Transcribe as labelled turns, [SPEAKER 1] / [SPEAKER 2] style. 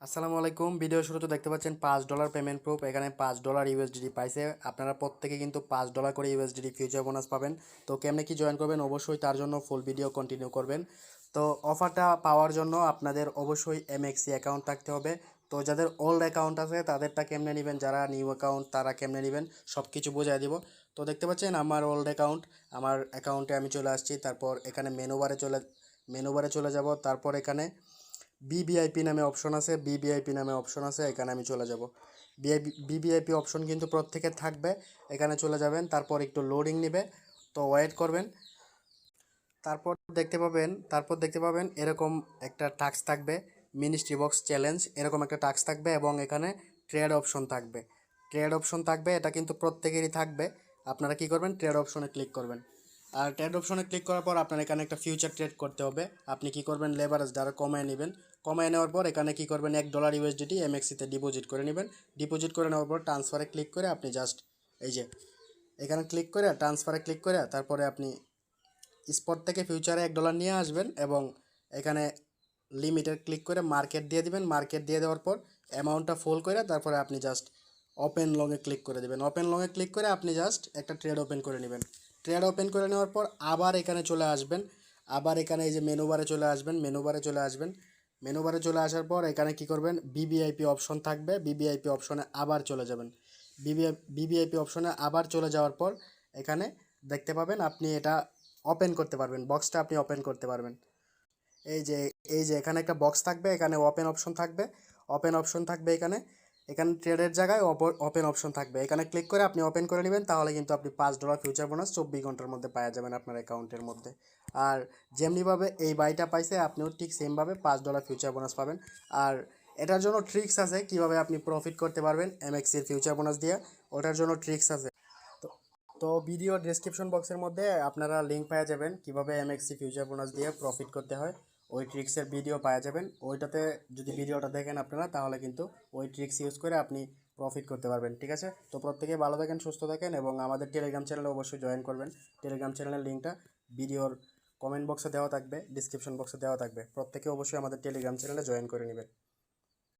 [SPEAKER 1] আসসালামু আলাইকুম। ভিডিও শুরুতে দেখতে পাচ্ছেন $5 পেমেন্ট প্রুফ। এখানে $5 ইউএসডিটি পাইছে। আপনারা প্রত্যেকে কিন্তু $5 করে ইউএসডিটি ফিউচার বোনাস পাবেন। তো কেমনে কি জয়েন করবেন অবশ্যই তার জন্য ফুল ভিডিও কন্টিনিউ করবেন। তো অফারটা পাওয়ার জন্য আপনাদের অবশ্যই এমএক্সি অ্যাকাউন্ট থাকতে হবে। তো যাদের ওল্ড অ্যাকাউন্ট আছে তাদেরটা কেমনে নেবেন, যারা নিউ অ্যাকাউন্ট তারা কেমনে নেবেন সব কিছু বুঝাই দিব। তো দেখতে পাচ্ছেন আমার ওল্ড অ্যাকাউন্ট, আমার অ্যাকাউন্টে আমি চলে আসছি। তারপর এখানে মেনু বারে চলে যাব। তারপর এখানে বিবিআইপি নামে অপশন আছে, বিবিআইপি নামে অপশন আছে, এখানে আমি চলে যাব। বিবিআইপি অপশন কিন্তু প্রত্যেকের থাকবে। এখানে চলে যাবেন, তারপর একটু লোডিং নেবে, তো ওয়েট করবেন। তারপর দেখতে পাবেন এরকম একটা টাস্ক থাকবে, মিনিস্ট্রি বক্স চ্যালেঞ্জ, এরকম একটা টাস্ক থাকবে এবং এখানে ট্রেড অপশন থাকবে। এটা কিন্তু প্রত্যেকেরই থাকবে। আপনারা কি করবেন, ট্রেড অপশনে ক্লিক করবেন। আর ট্রেড অপশনে ক্লিক করার পর আপনার এখানে একটা ফিউচার ট্রেড করতে হবে। আপনি কি করবেন, লেভারেজ দ্বারা কমায় নেবেন। কমায় নেওয়ার পর এখানে কি করবেন, $1 ইউএসডিটি এমএক্সিতে ডিপোজিট করে নেবেন। ডিপোজিট করে নেওয়ার পর ট্রান্সফারে ক্লিক করে আপনি জাস্ট এই যে এখানে ক্লিক করে ট্রান্সফারে ক্লিক করে তারপরে আপনি স্পট থেকে ফিউচারে $1 নিয়ে আসবেন এবং এখানে লিমিটের ক্লিক করে মার্কেট দিয়ে দিবেন। মার্কেট দিয়ে দেওয়ার পর অ্যামাউন্টটা ফুল করে তারপরে আপনি জাস্ট ওপেন লংয়ে ক্লিক করে দেবেন। ওপেন লংয়ে ক্লিক করে আপনি জাস্ট একটা ট্রেড ওপেন করে নেবেন। ট্রেড ওপেন করে নেওয়ার পর আবার এখানে চলে আসবেন। আবার এখানে এই যে মেনু বারে চলে আসার পর এখানে কি করবেন, বিবিআইপি অপশন থাকবে। বিবিআইপি অপশনে আবার চলে যাবেন। বিবিআইপি অপশনে আবার চলে যাওয়ার পর এখানে দেখতে পাবেন আপনি এটা ওপেন করতে পারবেন, বক্সটা আপনি ওপেন করতে পারবেন। এই যে এই যে এখানে একটা বক্স থাকবে, এখানে ওপেন অপশন থাকবে। ওপেন অপশন থাকবে এখানে এখানে ট্রেডের জায়গায় ওপেন অপশন থাকবে। এখানে ক্লিক করে আপনি ওপেন করে নেবেন, তাহলে কিন্তু আপনি $5 ফিউচার বোনাস 24 ঘন্টার মধ্যে পাওয়া যাবেন আপনার অ্যাকাউন্টের মধ্যে। আর যেমনিভাবে এই বাইটা পাইছে আপনিও ঠিক সেমভাবে $5 ফিউচার বোনাস পাবেন। আর এটার জন্য ট্রিক্স আছে কিভাবে আপনি প্রফিট করতে পারবেন এমএক্সির ফিউচার বোনাস দিয়ে, ওটার জন্য ট্রিক্স আছে। তো তো ভিডিও ডেসক্রিপশন বক্সের মধ্যে আপনারা লিঙ্ক পেয়ে যাবেন কিভাবে এমএক্সি ফিউচার বোনাস দিয়ে প্রফিট করতে হয়। ওই ট্রিক্সের ভিডিও পেয়ে যাবেন। ওইটাতে যদি ভিডিওটা দেখেন আপনারা, তাহলে কিন্তু ওই ট্রিক্স ইউজ করে আপনি প্রফিট করতে পারবেন। ঠিক আছে, তো প্রত্যেকে ভালো থাকেন, সুস্থ থাকেন এবং আমাদের টেলিগ্রাম চ্যানেলে অবশ্যই জয়েন করবেন। টেলিগ্রাম চ্যানেলের লিঙ্কটা ভিডিওর কমেন্ট বক্সে দেওয়া থাকবে, ডিসক্রিপশন বক্সে দেওয়া থাকবে। প্রত্যেকে অবশ্যই আমাদের টেলিগ্রাম চ্যানেলে জয়েন করে নেবেন।